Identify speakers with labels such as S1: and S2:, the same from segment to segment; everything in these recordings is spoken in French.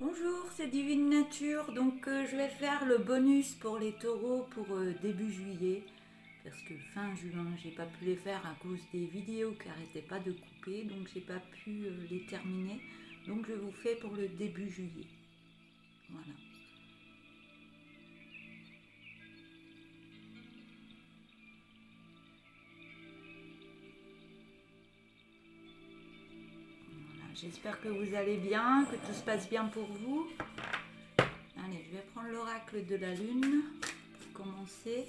S1: Bonjour, c'est Divine Nature. Donc je vais faire le bonus pour les taureaux pour début juillet. Parce que fin juin, j'ai pas pu les faire à cause des vidéos qui n'arrêtaient pas de couper. Donc j'ai pas pu les terminer. Donc je vous fais pour le début juillet. Voilà. J'espère que vous allez bien, que tout se passe bien pour vous. Allez, je vais prendre l'oracle de la lune pour commencer.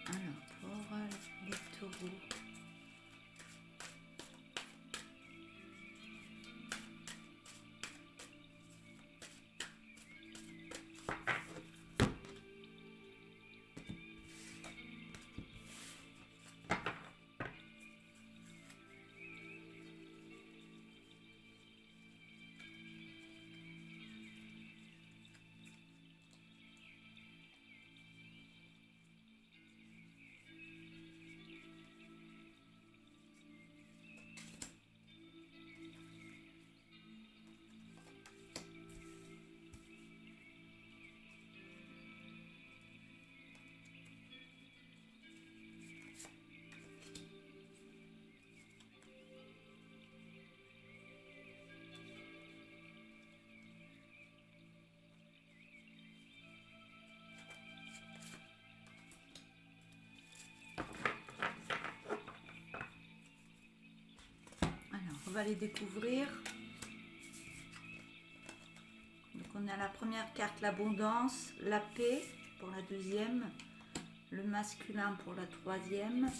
S1: Alors, pour les taureaux. On va les découvrir. Donc on a la première carte, l'abondance, la paix pour la deuxième, le masculin pour la troisième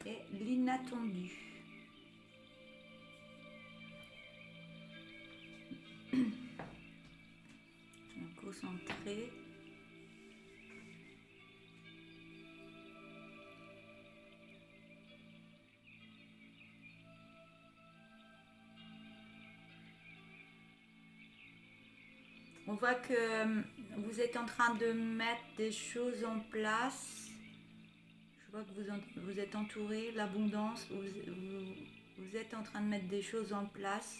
S1: et l'inattendu. Concentré. On voit que vous êtes en train de mettre des choses en place. Je vois que vous êtes entouré, l'abondance, vous êtes en train de mettre des choses en place.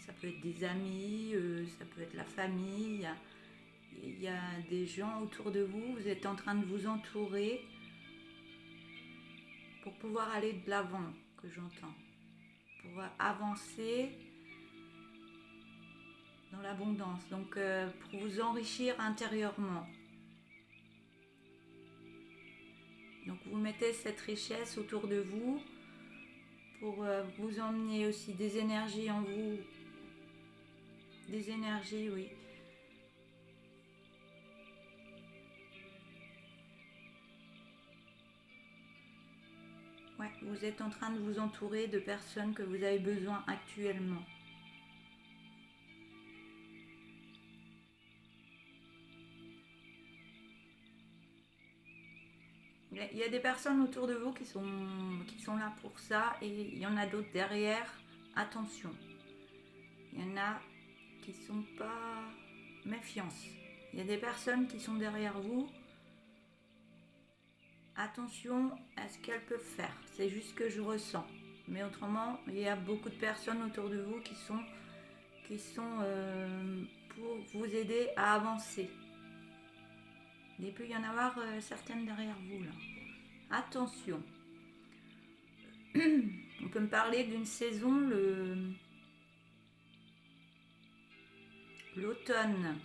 S1: Ça peut être des amis, ça peut être la famille. Il y a des gens autour de vous. Vous êtes en train de vous entourer pour pouvoir aller de l'avant, que j'entends. Pour avancer dans l'abondance, donc pour vous enrichir intérieurement. Donc vous mettez cette richesse autour de vous pour vous emmener aussi des énergies en vous, des énergies, oui. Ouais, vous êtes en train de vous entourer de personnes que vous avez besoin actuellement. Il y a des personnes autour de vous qui sont là pour ça et il y en a d'autres derrière. Attention, il y en a qui ne sont pas méfiance. Il y a des personnes qui sont derrière vous. Attention à ce qu'elles peuvent faire. C'est juste ce que je ressens. Mais autrement, il y a beaucoup de personnes autour de vous qui sont pour vous aider à avancer. Il peut y en avoir certaines derrière vous là. Attention. On peut me parler d'une saison, l'automne.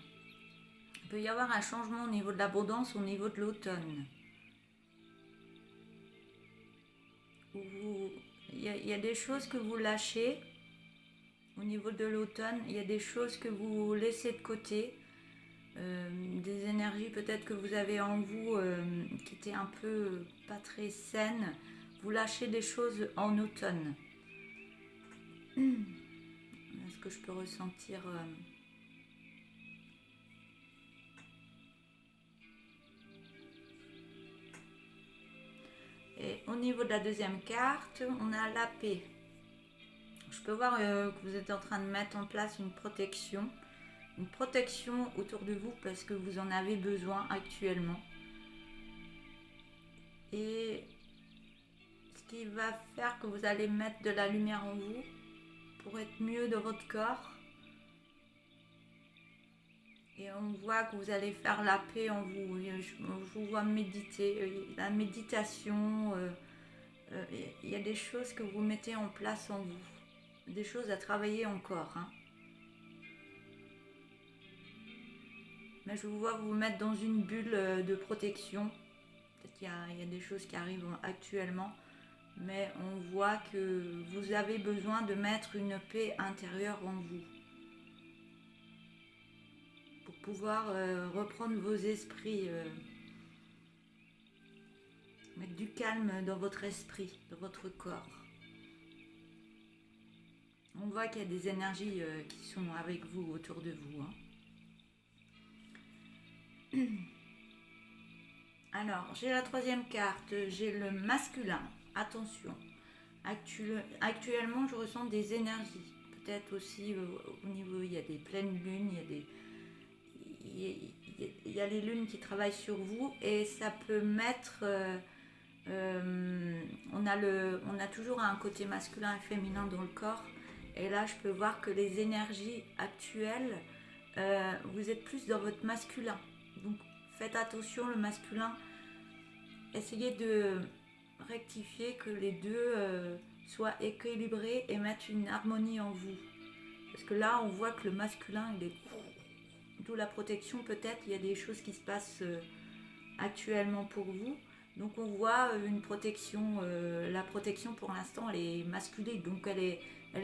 S1: Il peut y avoir un changement au niveau de l'abondance, au niveau de l'automne. Il y a des choses que vous lâchez au niveau de l'automne. Il y a des choses que vous laissez de côté. Des énergies peut-être que vous avez en vous qui étaient un peu pas très saines. Vous lâchez des choses en automne. Est-ce que je peux ressentir Et au niveau de la deuxième carte, on a la paix. Je peux voir que vous êtes en train de mettre en place une protection autour de vous parce que vous en avez besoin actuellement. Et qui va faire que vous allez mettre de la lumière en vous pour être mieux dans votre corps. Et on voit que vous allez faire la paix en vous. Je vous vois méditer, la méditation. Il y a des choses que vous mettez en place en vous. Des choses à travailler encore. Hein. Mais je vous vois vous mettre dans une bulle de protection. Peut-être qu'il y a des choses qui arrivent actuellement. Mais on voit que vous avez besoin de mettre une paix intérieure en vous. Pour pouvoir reprendre vos esprits. Mettre du calme dans votre esprit, dans votre corps. On voit qu'il y a des énergies qui sont avec vous, autour de vous. Hein. Alors, j'ai la troisième carte, j'ai le masculin. Attention, actuellement je ressens des énergies. Peut-être aussi au niveau, il y a des pleines lunes, il y a les lunes qui travaillent sur vous et ça peut mettre... on a toujours un côté masculin et féminin dans le corps. Et là, je peux voir que les énergies actuelles, vous êtes plus dans votre masculin. Donc, faites attention, le masculin. Essayez de rectifier que les deux soient équilibrés et mettent une harmonie en vous. Parce que là, on voit que le masculin, il est... D'où la protection, peut-être, il y a des choses qui se passent actuellement pour vous. Donc on voit une protection, la protection pour l'instant elle est masculée, donc elle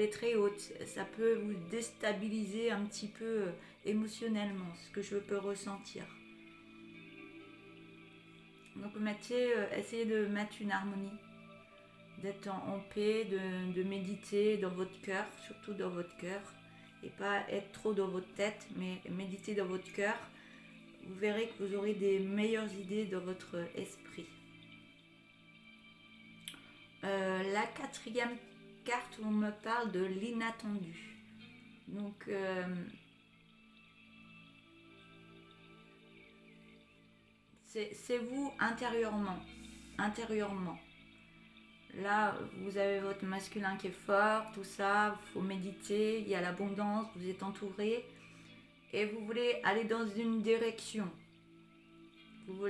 S1: est très haute. Ça peut vous déstabiliser un petit peu émotionnellement, ce que je peux ressentir. Donc essayez de mettre une harmonie, d'être en paix, de méditer dans votre cœur, surtout dans votre cœur, et pas être trop dans votre tête, mais méditer dans votre cœur. Vous verrez que vous aurez des meilleures idées dans votre esprit. La quatrième carte, on me parle de l'inattendu. Donc, c'est vous intérieurement. Là, vous avez votre masculin qui est fort, tout ça, il faut méditer, il y a l'abondance, vous êtes entouré. Et vous voulez aller dans une direction. Vous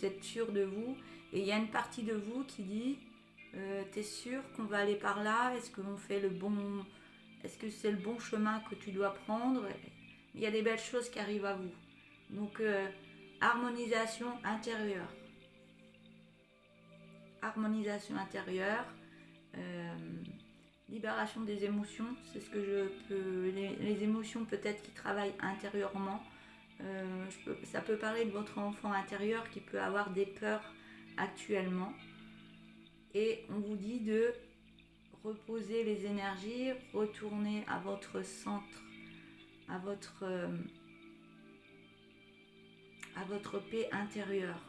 S1: êtes sûr de vous. Et il y a une partie de vous qui dit t'es sûr qu'on va aller par là? Est-ce que c'est le bon chemin que tu dois prendre? Il y a des belles choses qui arrivent à vous. Donc, harmonisation intérieure. Libération des émotions, c'est ce que je peux... Les émotions peut-être qui travaillent intérieurement. Ça peut parler de votre enfant intérieur qui peut avoir des peurs actuellement. Et on vous dit de reposer les énergies, retourner à votre centre, à votre paix intérieure.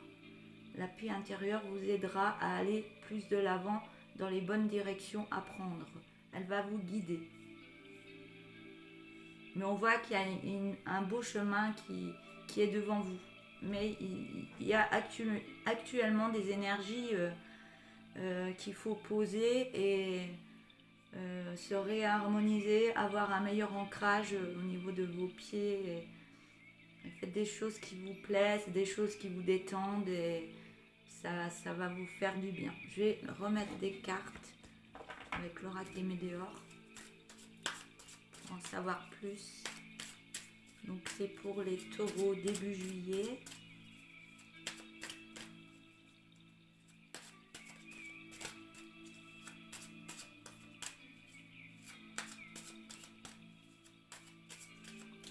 S1: La paix intérieure vous aidera à aller plus de l'avant dans les bonnes directions à prendre. Elle va vous guider. Mais on voit qu'il y a un beau chemin qui est devant vous. Mais il y a actuellement des énergies qu'il faut poser et se réharmoniser, avoir un meilleur ancrage au niveau de vos pieds. Faites des choses qui vous plaisent, des choses qui vous détendent et ça va vous faire du bien. Je vais remettre des cartes avec l'oracle des météores pour en savoir plus. Donc c'est pour les taureaux début juillet.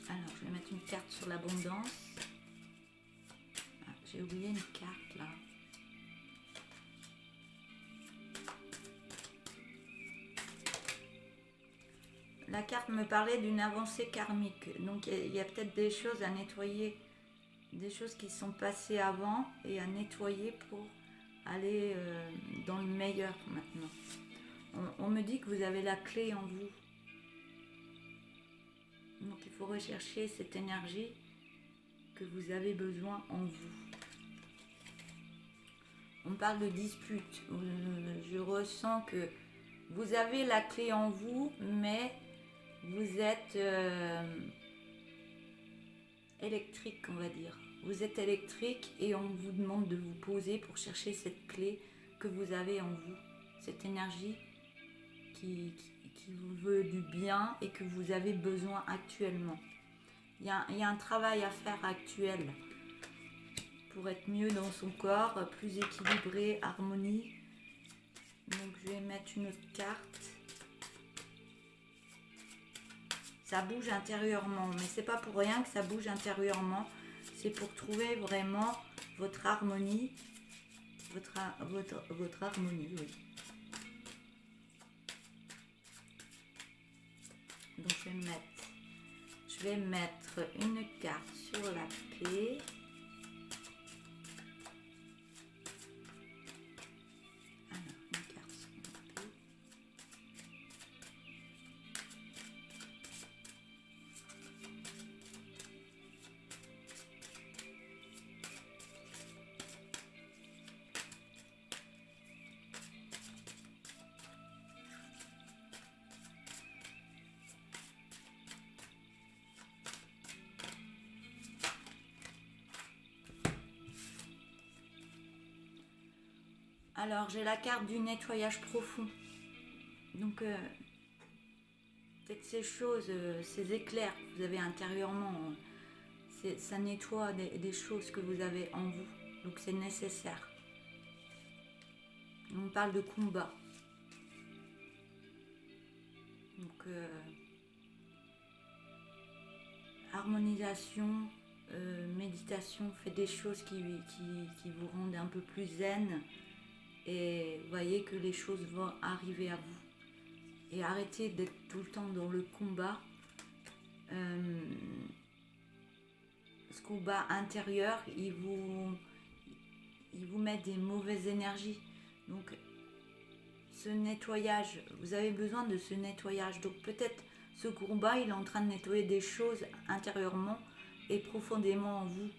S1: Alors je vais mettre une carte sur l'abondance. Ah, j'ai oublié une carte là. La carte me parlait d'une avancée karmique. Donc il y a peut-être des choses à nettoyer, des choses qui sont passées avant et à nettoyer pour aller dans le meilleur maintenant. On me dit que vous avez la clé en vous. Donc il faut rechercher cette énergie que vous avez besoin en vous. On parle de dispute. Je ressens que vous avez la clé en vous, mais vous êtes électrique, on va dire. Vous êtes électrique et on vous demande de vous poser pour chercher cette clé que vous avez en vous. Cette énergie qui vous veut du bien et que vous avez besoin actuellement. Il y a un travail à faire actuel pour être mieux dans son corps, plus équilibré, harmonie. Donc je vais mettre une autre carte. Ça bouge intérieurement, mais c'est pas pour rien que ça bouge intérieurement. C'est pour trouver vraiment votre harmonie. Votre harmonie, oui. Donc je vais mettre une carte sur la paix. Alors, une carte sur la paix. Alors, j'ai la carte du nettoyage profond. Donc, peut-être ces choses, ces éclairs que vous avez intérieurement, ça nettoie des choses que vous avez en vous. Donc, c'est nécessaire. On parle de combat. Donc, harmonisation, méditation, faites des choses qui vous rendent un peu plus zen. Et voyez que les choses vont arriver à vous. Et arrêtez d'être tout le temps dans le combat. Ce combat intérieur, il vous met des mauvaises énergies. Donc, ce nettoyage, vous avez besoin de ce nettoyage. Donc, peut-être ce combat, il est en train de nettoyer des choses intérieurement et profondément en vous.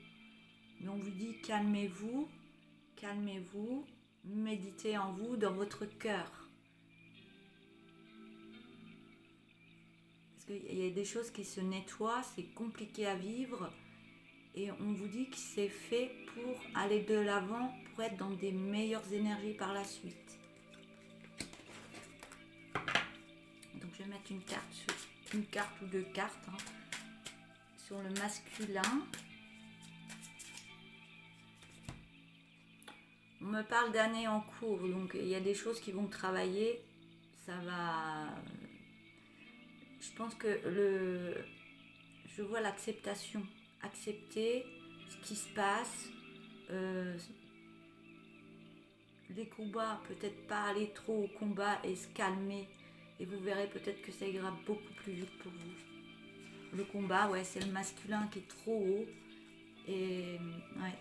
S1: Mais on vous dit, calmez-vous, calmez-vous. Méditez en vous, dans votre cœur. Parce qu'il y a des choses qui se nettoient, c'est compliqué à vivre. Et on vous dit que c'est fait pour aller de l'avant, pour être dans des meilleures énergies par la suite. Donc je vais mettre une carte ou deux cartes sur le masculin. On me parle d'années en cours, donc il y a des choses qui vont travailler. Ça va. Je pense que je vois l'acceptation. Accepter ce qui se passe. Les combats, peut-être pas aller trop au combat et se calmer. Et vous verrez peut-être que ça ira beaucoup plus vite pour vous. Le combat, ouais, c'est le masculin qui est trop haut. Et ouais.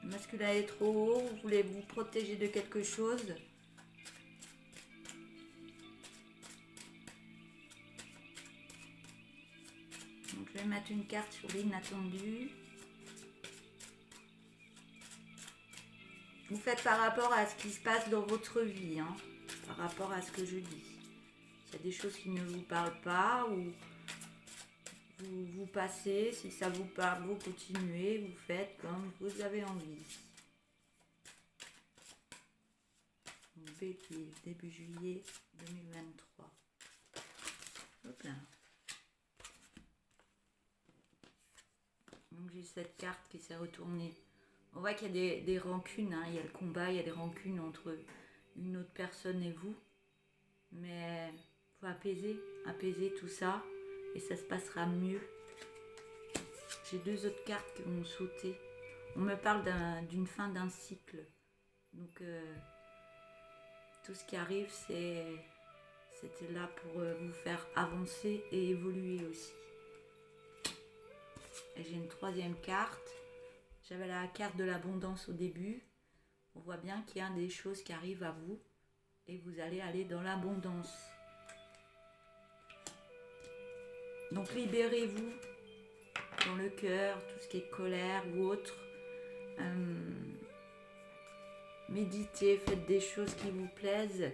S1: Le masculin est trop haut, vous voulez vous protéger de quelque chose. Donc je vais mettre une carte sur l'inattendu. Vous faites par rapport à ce qui se passe dans votre vie, par rapport à ce que je dis. S'il y a des choses qui ne vous parlent pas ou vous passez, si ça vous parle, vous continuez, vous faites comme vous avez envie. Bélier, début juillet 2023. Hop là. Donc j'ai cette carte qui s'est retournée. On voit qu'il y a des rancunes, il y a le combat, il y a des rancunes entre une autre personne et vous. Mais il faut apaiser tout ça et ça se passera mieux. J'ai deux autres cartes qui vont sauter. On me parle d'une fin d'un cycle. Donc tout ce qui arrive, c'était là pour vous faire avancer et évoluer aussi. Et j'ai une troisième carte. J'avais la carte de l'abondance au début. On voit bien qu'il y a des choses qui arrivent à vous et vous allez aller dans l'abondance. Donc libérez-vous dans le cœur, tout ce qui est colère ou autre. Méditez, faites des choses qui vous plaisent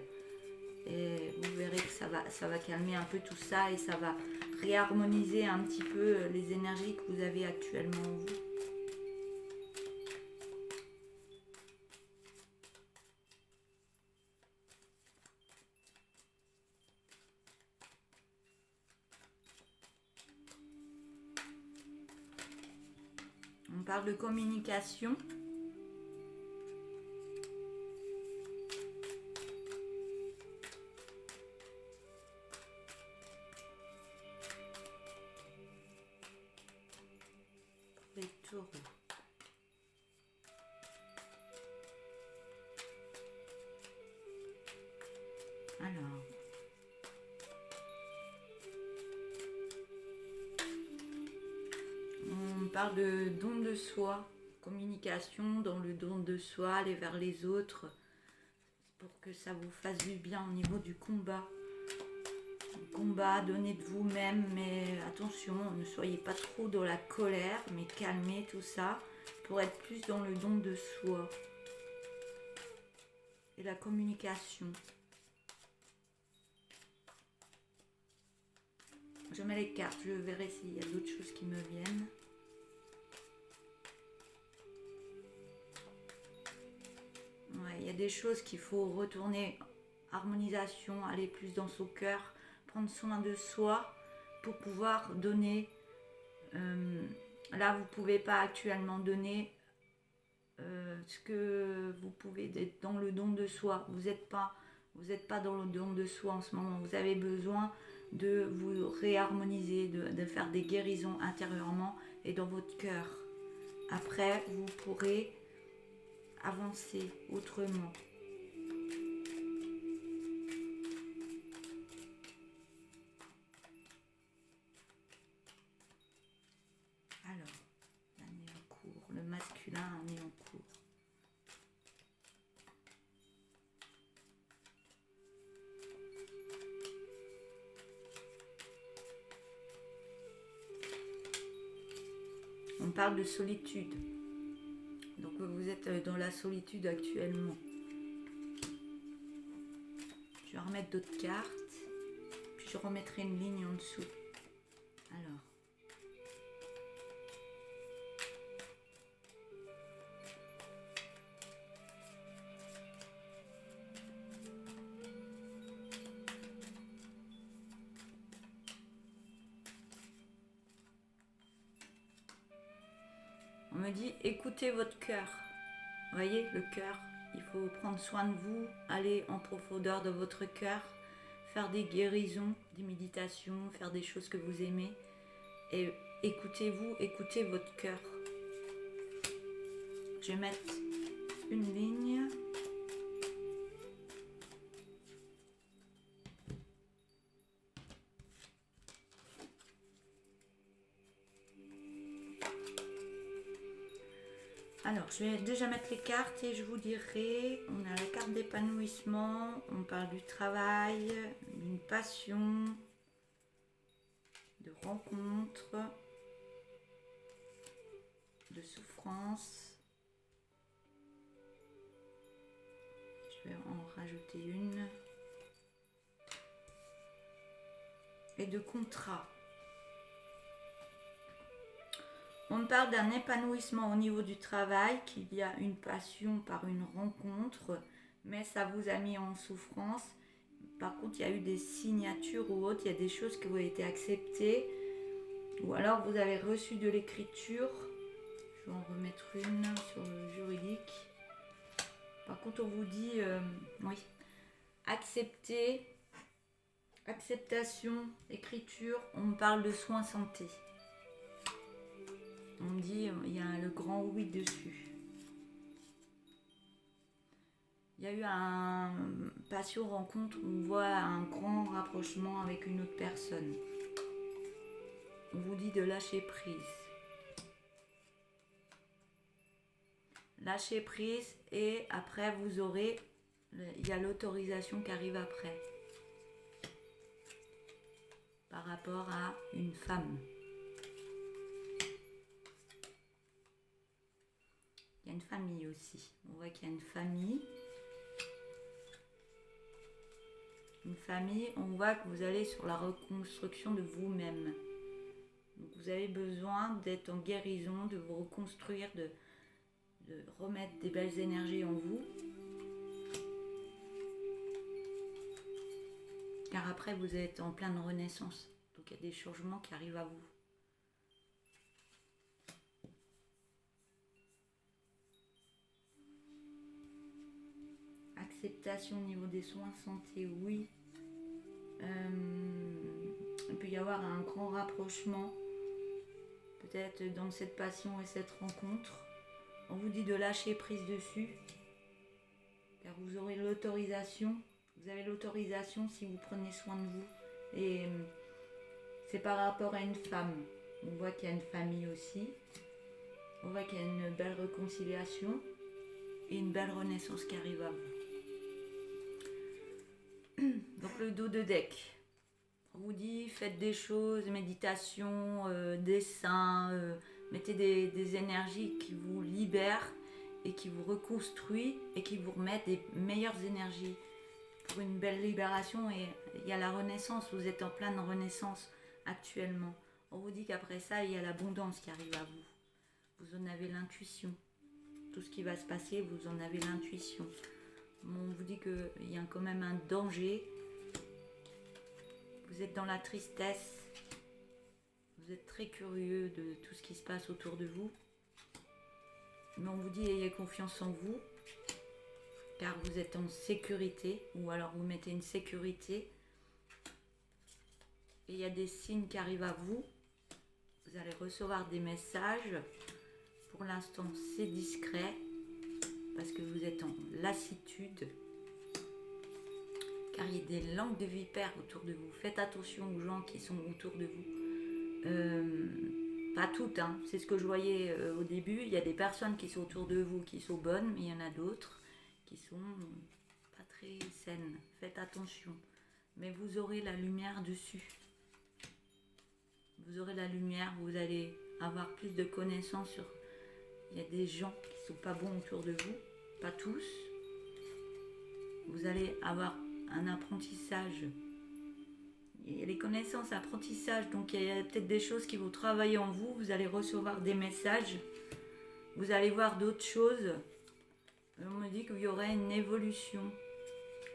S1: et vous verrez que ça va calmer un peu tout ça et ça va réharmoniser un petit peu les énergies que vous avez actuellement en vous. On parle de communication. Les taureaux. Alors. On parle de don de soi, communication dans le don de soi, aller vers les autres pour que ça vous fasse du bien au niveau du combat. Le combat, donnez de vous-même, mais attention, ne soyez pas trop dans la colère, mais calmez tout ça pour être plus dans le don de soi et la communication. Je mets les cartes, je verrai s'il y a d'autres choses qui me viennent. Ouais, il y a des choses qu'il faut retourner, harmonisation, aller plus dans son cœur, prendre soin de soi pour pouvoir donner. Là, vous ne pouvez pas actuellement donner ce que vous pouvez être dans le don de soi. Vous n'êtes pas dans le don de soi en ce moment. Vous avez besoin de vous réharmoniser, de faire des guérisons intérieurement et dans votre cœur. Après, vous pourrez avancer autrement. Alors, l'année en cours, le masculin, année en cours. On parle de solitude. Donc vous êtes dans la solitude actuellement. Je vais remettre d'autres cartes. Puis je remettrai une ligne en dessous. Alors. On me dit écoutez votre cœur. Vous voyez, le cœur, il faut prendre soin de vous, aller en profondeur de votre cœur, faire des guérisons, des méditations, faire des choses que vous aimez. Et écoutez-vous, écoutez votre cœur. Je vais mettre une ligne. Alors, je vais déjà mettre les cartes et je vous dirai, on a la carte d'épanouissement, on parle du travail, d'une passion, de rencontre, de souffrance. Je vais en rajouter une. Et de contrat. On parle d'un épanouissement au niveau du travail, qu'il y a une passion par une rencontre, mais ça vous a mis en souffrance. Par contre, il y a eu des signatures ou autres, il y a des choses qui ont été acceptées, ou alors vous avez reçu de l'écriture. Je vais en remettre une sur le juridique. Par contre, on vous dit, oui, accepter, acceptation, écriture, on parle de soins santé. On dit, il y a le grand oui dessus. Il y a eu un passion rencontre où on voit un grand rapprochement avec une autre personne. On vous dit de lâcher prise. Lâcher prise et après vous aurez, il y a l'autorisation qui arrive après. Par rapport à une femme. une famille aussi. On voit qu'il y a une famille. Une famille, on voit que vous allez sur la reconstruction de vous-même. Donc vous avez besoin d'être en guérison, de vous reconstruire, de remettre des belles énergies en vous. Car après, vous êtes en pleine renaissance. Donc il y a des changements qui arrivent à vous. Acceptation au niveau des soins santé, oui. Il peut y avoir un grand rapprochement, peut-être dans cette passion et cette rencontre. On vous dit de lâcher prise dessus, car vous aurez l'autorisation. Vous avez l'autorisation si vous prenez soin de vous. Et c'est par rapport à une femme. On voit qu'il y a une famille aussi. On voit qu'il y a une belle réconciliation et une belle renaissance qui arrive à vous. Donc le dos de deck. On vous dit faites des choses, méditation, dessin, mettez des énergies qui vous libèrent et qui vous reconstruisent et qui vous remettent des meilleures énergies pour une belle libération. Et il y a la renaissance, vous êtes en pleine renaissance actuellement. On vous dit qu'après ça, il y a l'abondance qui arrive à vous. Vous en avez l'intuition. Tout ce qui va se passer, vous en avez l'intuition. On vous dit qu'il y a quand même un danger. Vous êtes dans la tristesse. Vous êtes très curieux de tout ce qui se passe autour de vous. Mais on vous dit ayez confiance en vous. Car vous êtes en sécurité. Ou alors vous mettez une sécurité. Et il y a des signes qui arrivent à vous. Vous allez recevoir des messages. Pour l'instant, c'est discret. Parce que vous êtes en lassitude. Car il y a des langues de vipères autour de vous. Faites attention aux gens qui sont autour de vous. Pas toutes, hein. C'est ce que je voyais au début. Il y a des personnes qui sont autour de vous qui sont bonnes, mais il y en a d'autres qui sont pas très saines. Faites attention. Mais vous aurez la lumière dessus. Vous aurez la lumière, vous allez avoir plus de connaissances sur... Il y a des gens qui sont pas bons autour de vous. Pas tous. Vous allez avoir un apprentissage. Il y a les connaissances, apprentissage. Donc il y a peut-être des choses qui vont travailler en vous. Vous allez recevoir des messages. Vous allez voir d'autres choses. On me dit qu'il y aurait une évolution.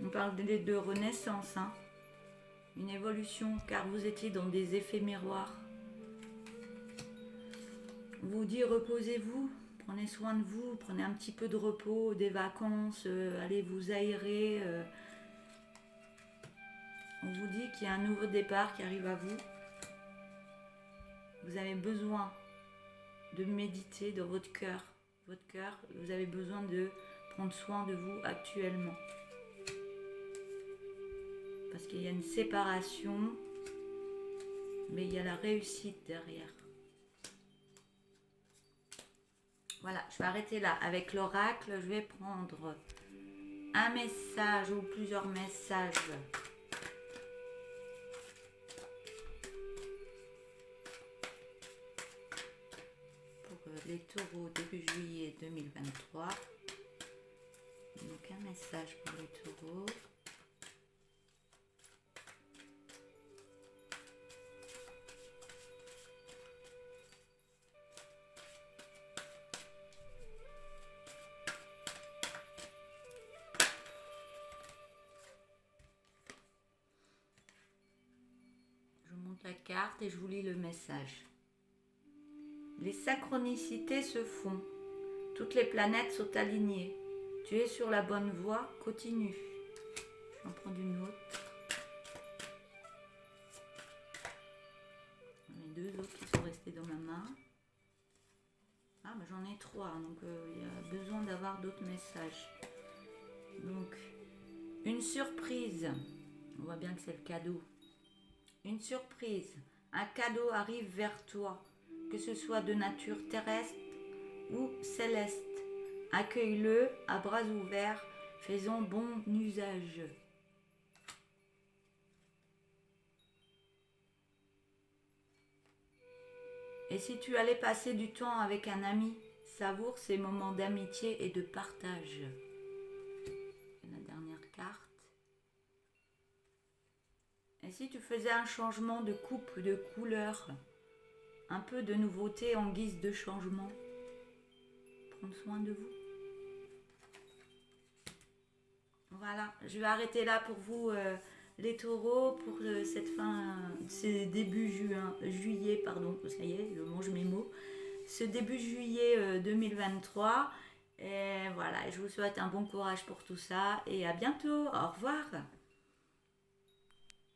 S1: On parle de renaissance. Hein. Une évolution, car vous étiez dans des effets miroirs. On vous dit reposez-vous. Prenez soin de vous, prenez un petit peu de repos, des vacances, allez vous aérer. On vous dit qu'il y a un nouveau départ qui arrive à vous. Vous avez besoin de méditer dans votre cœur. Votre cœur, vous avez besoin de prendre soin de vous actuellement. Parce qu'il y a une séparation, mais il y a la réussite derrière. Voilà, je vais arrêter là avec l'oracle. Je vais prendre un message ou plusieurs messages. Pour les taureaux début juillet 2023. Donc un message pour les taureaux. La carte et je vous lis le message. Les synchronicités se font. Toutes les planètes sont alignées. Tu es sur la bonne voie, continue. Je vais en prendre une autre. Les deux autres qui sont restés dans ma main. Ah, ben j'en ai trois, donc il y a besoin d'avoir d'autres messages. Donc, une surprise. On voit bien que c'est le cadeau. Une surprise, un cadeau arrive vers toi, que ce soit de nature terrestre ou céleste. Accueille-le à bras ouverts, faisons bon usage. Et si tu allais passer du temps avec un ami, savoure ces moments d'amitié et de partage. La dernière carte. Et si tu faisais un changement de coupe, de couleur, un peu de nouveauté en guise de changement, prendre soin de vous. Voilà, je vais arrêter là pour vous les taureaux pour cette fin, ce début juillet, pardon, ça y est, je mange mes mots, ce début juillet 2023. Et voilà, je vous souhaite un bon courage pour tout ça et à bientôt, au revoir.